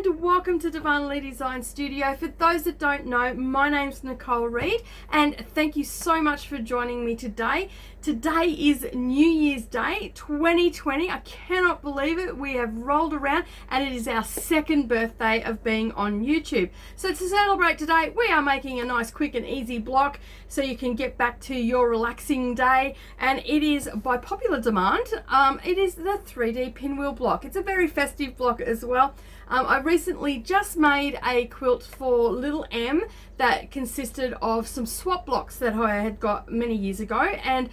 and welcome to Darvanalee Designs Studio. For those that don't know, my name's Nicole Reed and thank you so much for joining me today. Today is New Year's Day 2020. I cannot believe it. We have rolled around and it is our second birthday of being on YouTube. So to celebrate today, we are making a nice quick and easy block so you can get back to your relaxing day, and it is by popular demand. It is the 3D pinwheel block. It's a very festive block as well. I recently just made a quilt for little M that consisted of some swap blocks that I had got many years ago, and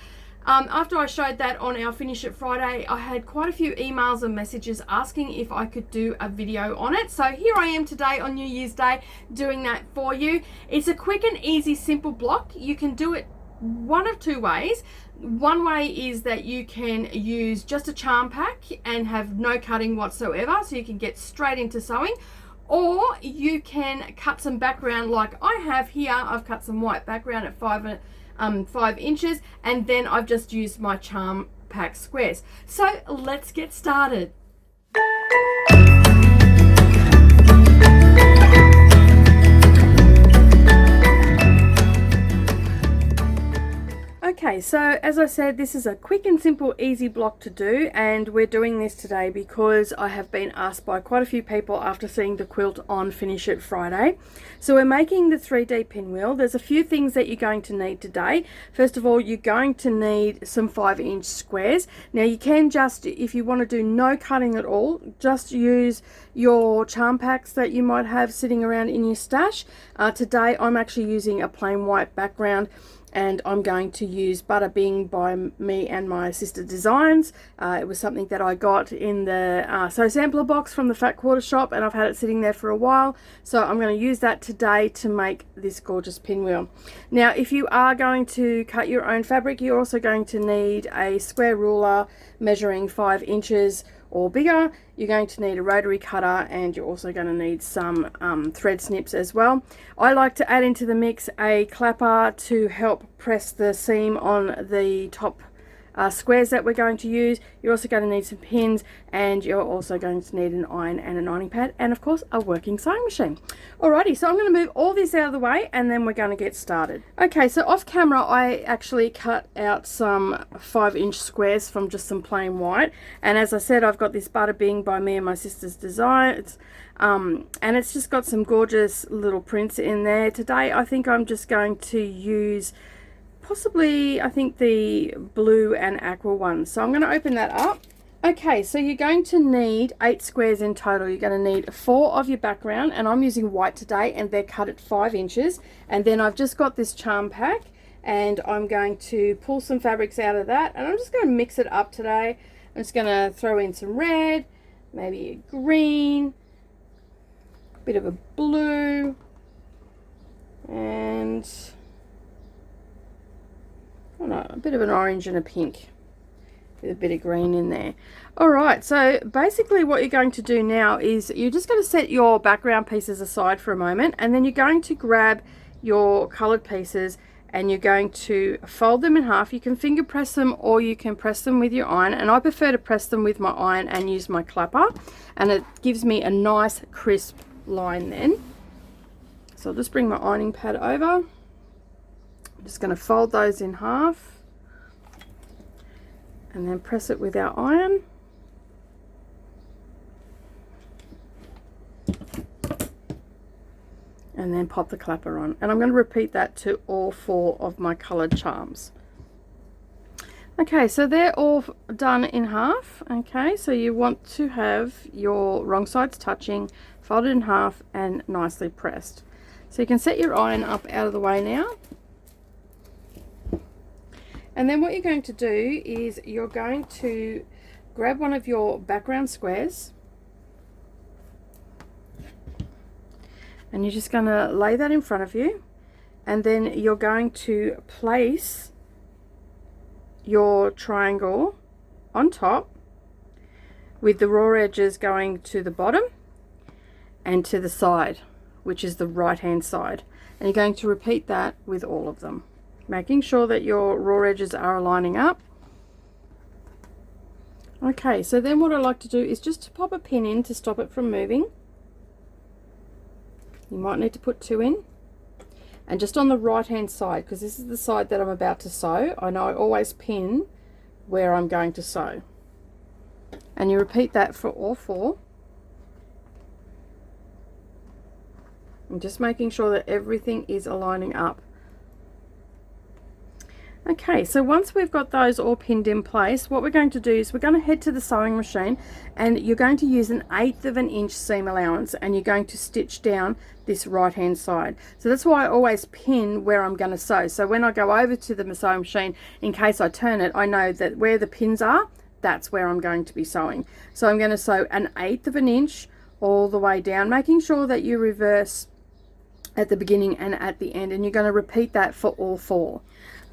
after I showed that on our Finish It Friday, I had quite a few emails and messages asking if I could do a video on it. So here I am today on New Year's Day doing that for you. It's a quick and easy simple block. You can do it one of two ways. One way is that you can use just a charm pack and have no cutting whatsoever, so you can get straight into sewing, or you can cut some background like I have here. I've cut some white background at 5 inches, and then I've just used my charm pack squares. So let's get started. Okay, so as I said, this is a quick and simple easy block to do, and we're doing this today because I have been asked by quite a few people after seeing the quilt on Finish It Friday. So we're making the 3D pinwheel. There's a few things that you're going to need today. First of all, you're going to need some 5-inch squares. Now you can just, if you want to do no cutting at all, just use your charm packs that you might have sitting around in your stash. Today I'm actually using a plain white background, and I'm going to use Bada Bing by me and my sister Designs. It was something that I got in the Sew Sampler box from the Fat Quarter shop, and I've had it sitting there for a while. So I'm going to use that today to make this gorgeous pinwheel. Now, if you are going to cut your own fabric, you're also going to need a square ruler measuring 5 inches or bigger. You're going to need a rotary cutter, and you're also going to need some thread snips as well. I like to add into the mix a clapper to help press the seam on the top squares that we're going to use. You're also going to need some pins, and you're also going to need an iron and an ironing pad, and of course a working sewing machine. Alrighty, so I'm going to move all this out of the way and then we're going to get started. Okay, so off camera I actually cut out some 5-inch squares from just some plain white, and as I said, I've got this Bada Bing by me and my sister's Designs, and it's just got some gorgeous little prints in there. Today I think I'm just going to use possibly, I think, the blue and aqua one. So I'm going to open that up. Okay, so you're going to need 8 squares in total. You're going to need 4 of your background, and I'm using white today, and they're cut at 5 inches. And then I've just got this charm pack, and I'm going to pull some fabrics out of that, and I'm just going to mix it up today. I'm just going to throw in some red, maybe a green, a bit of a blue, and a bit of an orange and a pink with a bit of green in there. Alright, so basically what you're going to do now is you're just going to set your background pieces aside for a moment, and then you're going to grab your coloured pieces and you're going to fold them in half. You can finger press them or you can press them with your iron, and I prefer to press them with my iron and use my clapper, and it gives me a nice crisp line then. So I'll just bring my ironing pad over. Just going to fold those in half and then press it with our iron. And then pop the clapper on. And I'm going to repeat that to all 4 of my coloured charms. Okay, so they're all done in half. Okay, so you want to have your wrong sides touching, folded in half and nicely pressed. So you can set your iron up out of the way now. And then what you're going to do is you're going to grab one of your background squares, and you're just going to lay that in front of you, and then you're going to place your triangle on top with the raw edges going to the bottom and to the side, which is the right hand side, and you're going to repeat that with all of them, making sure that your raw edges are lining up. Okay, so then what I like to do is just to pop a pin in to stop it from moving. You might need to put 2 in. And just on the right hand side, because this is the side that I'm about to sew, I know I always pin where I'm going to sew. And you repeat that for all 4. And just making sure that everything is aligning up. Okay, so once we've got those all pinned in place, what we're going to do is we're going to head to the sewing machine, and you're going to use 1/8 of an inch seam allowance, and you're going to stitch down this right hand side. So that's why I always pin where I'm going to sew. So when I go over to the sewing machine, in case I turn it, I know that where the pins are, that's where I'm going to be sewing. So I'm going to sew 1/8 of an inch all the way down, making sure that you reverse at the beginning and at the end, and you're going to repeat that for all 4.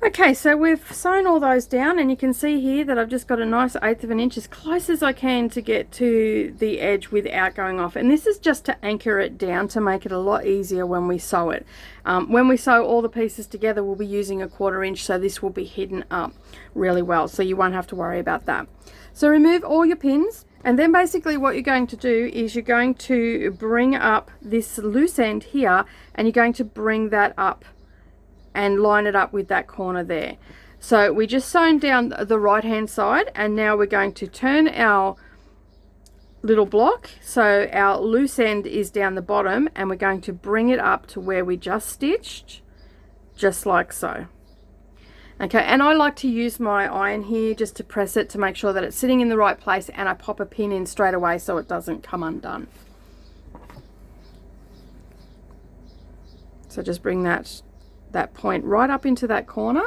Okay, so we've sewn all those down, and you can see here that I've just got a nice 1/8 of an inch, as close as I can to get to the edge without going off. And this is just to anchor it down to make it a lot easier when we sew it. When we sew all the pieces together, we'll be using a 1/4 inch, so this will be hidden up really well, so you won't have to worry about that. So remove all your pins, and then basically what you're going to do is you're going to bring up this loose end here, and you're going to bring that up and line it up with that corner there. So we just sewn down the right hand side, and now we're going to turn our little block so our loose end is down the bottom, and we're going to bring it up to where we just stitched, just like so. Okay, and I like to use my iron here just to press it to make sure that it's sitting in the right place, and I pop a pin in straight away so it doesn't come undone. So just bring that point right up into that corner,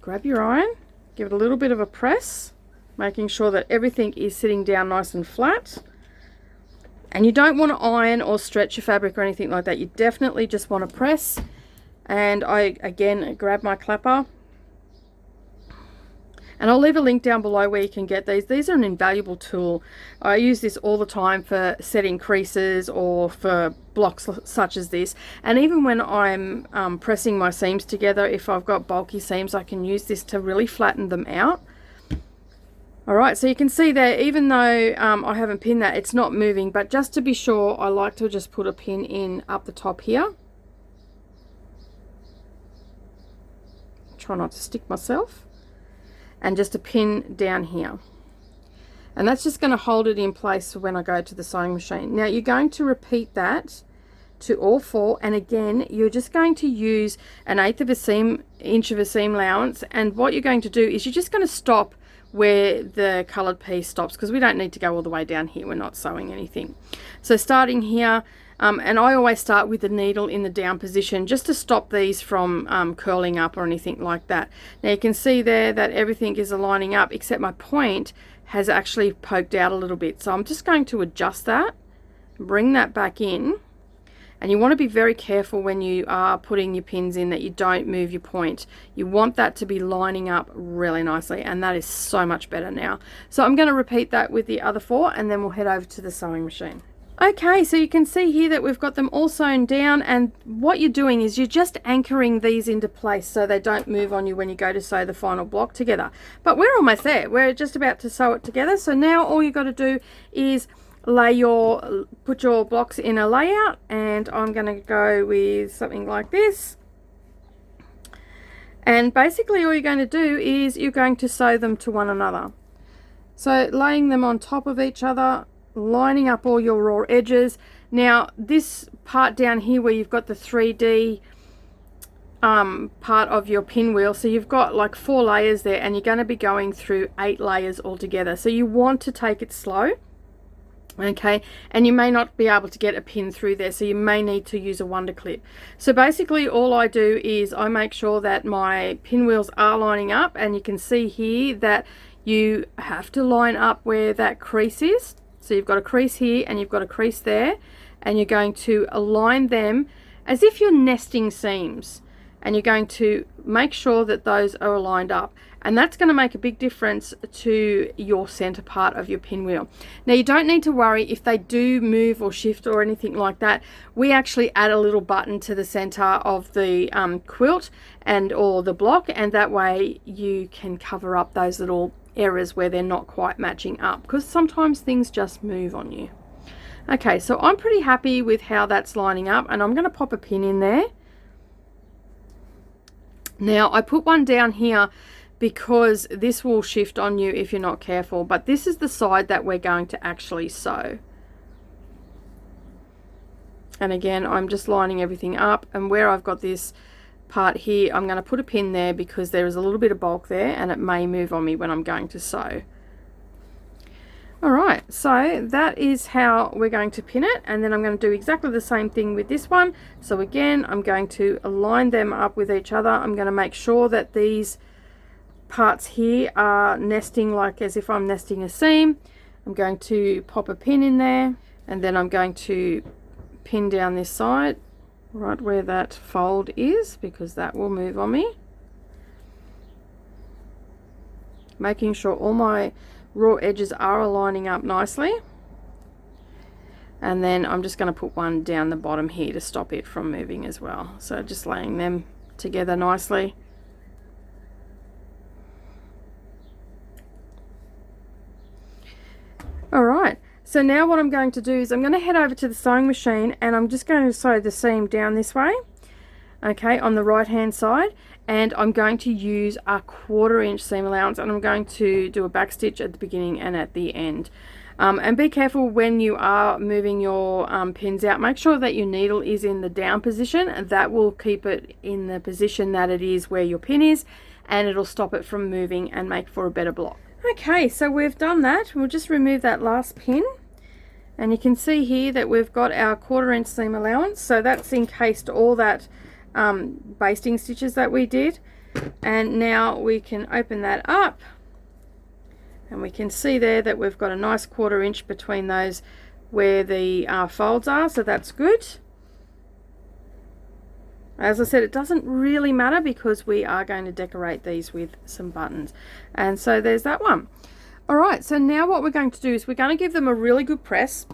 grab your iron, give it a little bit of a press, making sure that everything is sitting down nice and flat. And you don't want to iron or stretch your fabric or anything like that. You definitely just want to press. And I again grab my clapper, and I'll leave a link down below where you can get these. These are an invaluable tool. I use this all the time for setting creases or for blocks such as this. And even when I'm pressing my seams together, if I've got bulky seams, I can use this to really flatten them out. Alright, so you can see there, even though I haven't pinned that, it's not moving. But just to be sure, I like to just put a pin in up the top here. Try not to stick myself. And just a pin down here, and that's just going to hold it in place for when I go to the sewing machine. Now you're going to repeat that to all 4, and again you're just going to use 1/8 of an inch of a seam allowance, and what you're going to do is you're just going to stop where the colored piece stops, because we don't need to go all the way down here, we're not sewing anything. So starting here, and I always start with the needle in the down position just to stop these from curling up or anything like that. Now you can see there that everything is aligning up, except my point has actually poked out a little bit. So I'm just going to adjust that, bring that back in, and you want to be very careful when you are putting your pins in that you don't move your point. You want that to be lining up really nicely, and that is so much better now. So I'm going to repeat that with the other 4, and then we'll head over to the sewing machine. Okay, so you can see here that we've got them all sewn down, and what you're doing is you're just anchoring these into place so they don't move on you when you go to sew the final block together. But we're almost there. We're just about to sew it together. So now all you've got to do is put your blocks in a layout, and I'm going to go with something like this. And basically all you're going to do is you're going to sew them to one another. So laying them on top of each other, lining up all your raw edges. Now this part down here where you've got the 3D part of your pinwheel, so you've got like 4 layers there, and you're going to be going through 8 layers altogether. So you want to take it slow, okay, and you may not be able to get a pin through there, so you may need to use a wonder clip. So basically all I do is I make sure that my pinwheels are lining up, and you can see here that you have to line up where that crease is. So you've got a crease here and you've got a crease there, and you're going to align them as if you're nesting seams, and you're going to make sure that those are aligned up, and that's going to make a big difference to your center part of your pinwheel. Now you don't need to worry if they do move or shift or anything like that. We actually add a little button to the center of the quilt or the block, and that way you can cover up those little errors where they're not quite matching up, because sometimes things just move on you. Okay, so I'm pretty happy with how that's lining up, and I'm going to pop a pin in there. Now I put one down here because this will shift on you if you're not careful, but this is the side that we're going to actually sew. And again, I'm just lining everything up, and where I've got this part here, I'm going to put a pin there because there is a little bit of bulk there and it may move on me when I'm going to sew. Alright, so that is how we're going to pin it, and then I'm going to do exactly the same thing with this one. So again, I'm going to align them up with each other. I'm going to make sure that these parts here are nesting like as if I'm nesting a seam. I'm going to pop a pin in there, and then I'm going to pin down this side right where that fold is, because that will move on me. Making sure all my raw edges are aligning up nicely, and then I'm just going to put one down the bottom here to stop it from moving as well. So just laying them together nicely. Alright, so now what I'm going to do is I'm going to head over to the sewing machine, and I'm just going to sew the seam down this way, okay, on the right hand side. And I'm going to use a 1/4 inch seam allowance, and I'm going to do a back stitch at the beginning and at the end. And be careful when you are moving your pins out. Make sure that your needle is in the down position, and that will keep it in the position that it is where your pin is, and it'll stop it from moving and make for a better block. Okay, so we've done that. We'll just remove that last pin, and you can see here that we've got our 1/4 inch seam allowance, so that's encased all that basting stitches that we did. And now we can open that up, and we can see there that we've got a nice 1/4 inch between those where the folds are, so that's good. As I said, it doesn't really matter because we are going to decorate these with some buttons, and so there's that one. Alright, so now what we're going to do is we're going to give them a really good press,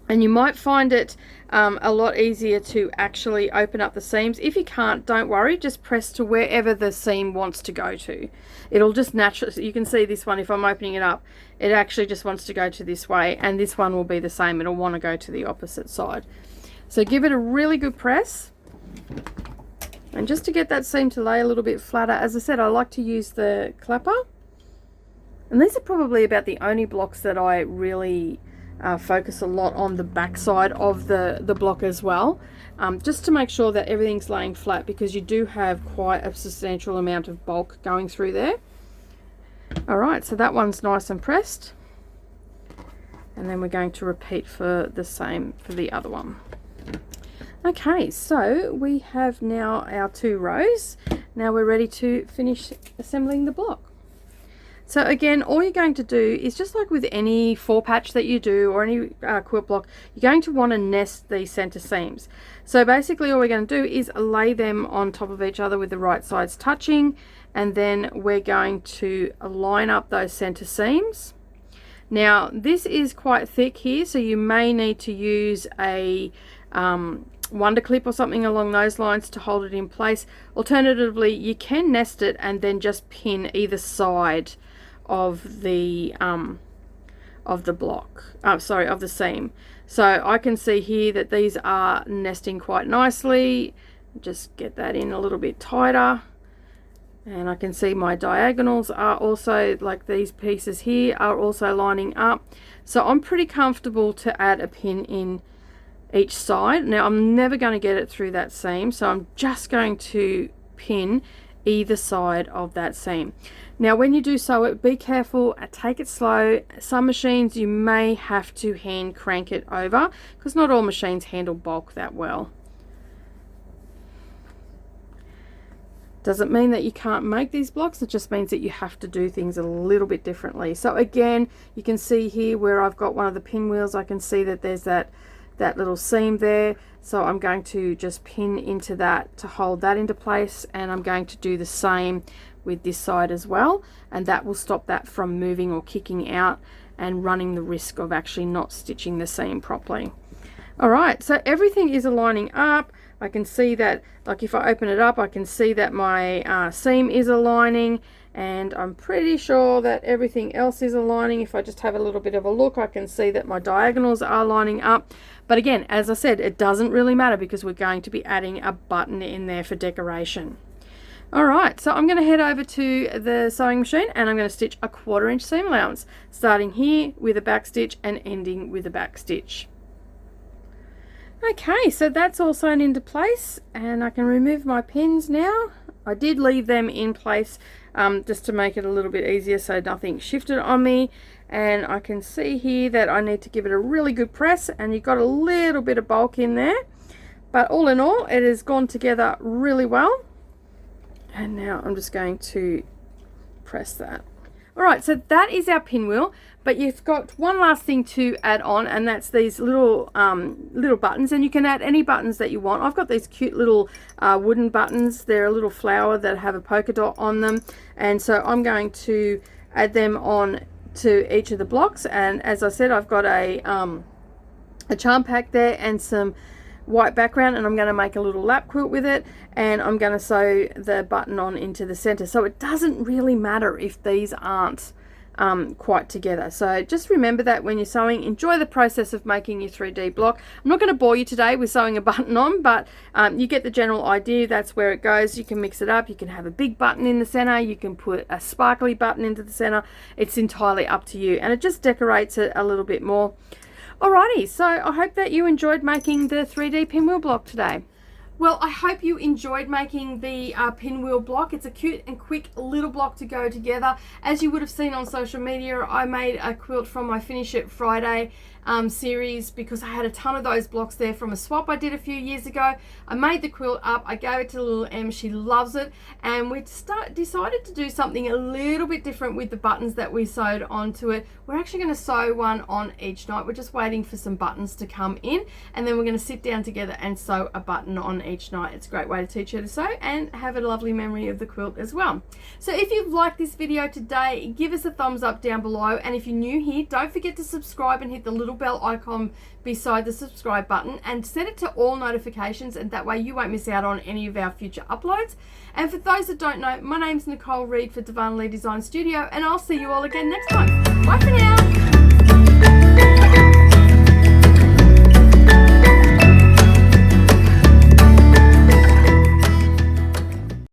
and you might find it a lot easier to actually open up the seams. If you can't, don't worry, just press to wherever the seam wants to go to. It'll just naturally, you can see this one, if I'm opening it up, it actually just wants to go to this way, and this one will be the same. It'll want to go to the opposite side. So give it a really good press, and just to get that seam to lay a little bit flatter, as I said, I like to use the clapper, and these are probably about the only blocks that I really focus a lot on the back side of the block as well, just to make sure that everything's laying flat, because you do have quite a substantial amount of bulk going through there. Alright, so that one's nice and pressed, and then we're going to repeat for the same for the other one. Okay, so we have now our 2 rows. Now we're ready to finish assembling the block. So again, all you're going to do is, just like with any 4-patch that you do or any quilt block, you're going to want to nest these center seams. So basically all we're going to do is lay them on top of each other with the right sides touching, and then we're going to line up those center seams. Now this is quite thick here, so you may need to use a Wonder clip or something along those lines to hold it in place. Alternatively, you can nest it and then just pin either side of the block, sorry, of the seam. So I can see here that these are nesting quite nicely. Just get that in a little bit tighter, and I can see my diagonals are also, like these pieces here, are also lining up. So I'm pretty comfortable to add a pin in each side. Now I'm never going to get it through that seam, so I'm just going to pin either side of that seam. Now when you do sew it, be careful, take it slow. Some machines you may have to hand crank it over, because not all machines handle bulk that well. Doesn't mean that you can't make these blocks, it just means that you have to do things a little bit differently. So again, you can see here where I've got one of the pinwheels, I can see that there's that little seam there, so I'm going to just pin into that to hold that into place, and I'm going to do the same with this side as well, and that will stop that from moving or kicking out and running the risk of actually not stitching the seam properly. Alright, so everything is aligning up. I can see that, like if I open it up, I can see that my seam is aligning, and I'm pretty sure that everything else is aligning. If I just have a little bit of a look, I can see that my diagonals are lining up. But again, as I said, it doesn't really matter because we're going to be adding a button in there for decoration. Alright, so I'm going to head over to the sewing machine and I'm going to stitch a 1/4 inch seam allowance, starting here with a back stitch and ending with a back stitch. Okay, so that's all sewn into place, and I can remove my pins now. I did leave them in place just to make it a little bit easier so nothing shifted on me. And I can see here that I need to give it a really good press, and you've got a little bit of bulk in there. But all in all, it has gone together really well. And now I'm just going to press that. Alright, so that is our pinwheel, but you've got one last thing to add on, and that's these little little buttons, and you can add any buttons that you want. I've got these cute little wooden buttons. They're a little flower that have a polka dot on them, and so I'm going to add them on to each of the blocks. And as I said, I've got a charm pack there and some white background, and I'm going to make a little lap quilt with it, and I'm going to sew the button on into the center. So it doesn't really matter if these aren't quite together. So just remember that when you're sewing, enjoy the process of making your 3D block. I'm not going to bore you today with sewing a button on, but you get the general idea. That's where it goes. You can mix it up. You can have a big button in the center. You can put a sparkly button into the center. It's entirely up to you, and it just decorates it a little bit more. Alrighty, so I hope that you enjoyed making the 3D pinwheel block today. Well, I hope you enjoyed making the pinwheel block. It's a cute and quick little block to go together. As you would have seen on social media, I made a quilt from my Finish It Friday series because I had a ton of those blocks there from a swap I did a few years ago. I made the quilt up, I gave it to little Em, she loves it, and we decided to do something a little bit different with the buttons that we sewed onto it. We're actually going to sew one on each night. We're just waiting for some buttons to come in, and then we're going to sit down together and sew a button on each night. It's a great way to teach her to sew and have a lovely memory of the quilt as well. So if you've liked this video today, give us a thumbs up down below, and if you're new here, don't forget to subscribe and hit the little bell icon beside the subscribe button and set it to all notifications, and that way you won't miss out on any of our future uploads. And for those that don't know, my name's Nicole Reed for Darvanalee Designs Studio, and I'll see you all again next time. Bye for now.